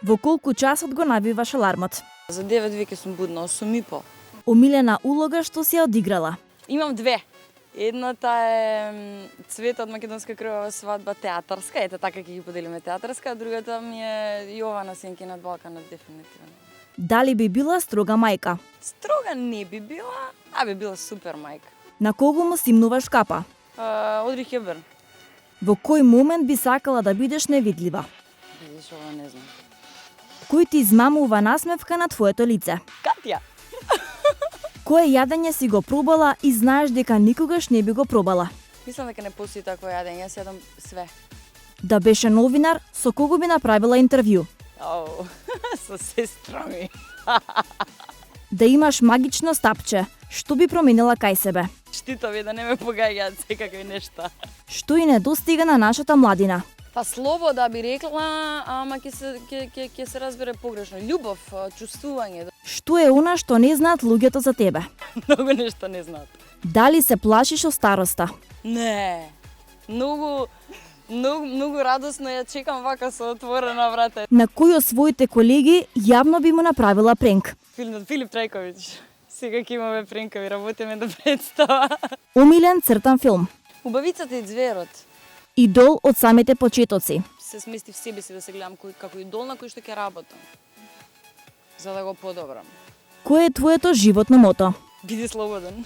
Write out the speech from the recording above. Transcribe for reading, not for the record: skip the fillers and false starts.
Во колку часот го навиваш алармот? За 9 веќе сум будна, 8:30. Омилена улога што си ја одиграла? Имам две. Едната е Цвета од Македонска крвава свадба театарска, ете така ќе ги поделиме театарска, а другата ми е Јована Сенки над Балканот дефинитивно. Дали би била строга мајка? Строга не би била, а би била супер мајка. На кого му симнуваш капа? Одри Хепберн. Во кој момент би сакала да бидеш невидлива? Видиш, ова не знам. Кој ти измамува насмевка на твоето лице? Катја. Кое јадење си го пробала и знаеш дека никогаш не би го пробала? Мислам дека не постои такво јадење, јас јадам све. Да беше новинар, со кого би направила интервју? Ау, со сестра ми. Да имаш магично стапче, што би променила кај себе? Штитови да не ме погаѓаат секакви нешта. Што и недостига на нашата младина? Па слобода би рекла, ама ќе се разбере погрешно. Љубов, чувствување. Што е она што не знаат луѓето за тебе? Многу нешто не знаат. Дали се плашиш од староста? Не. Многу радосно ја чекам вака со отворена врата. На кој од своите колеги јавно би му направила пренк? Филип Трајковиќ. Сега ќе имаме пренкови, работиме до представа. Омилен цртан филм. Убавицата и ѕверот. Идол од самите почетоци. Се смести в себе си да се гледам како идол на кој што ќе работам. За да го подобрам. Кое е твоето животно мото? Биди слободен.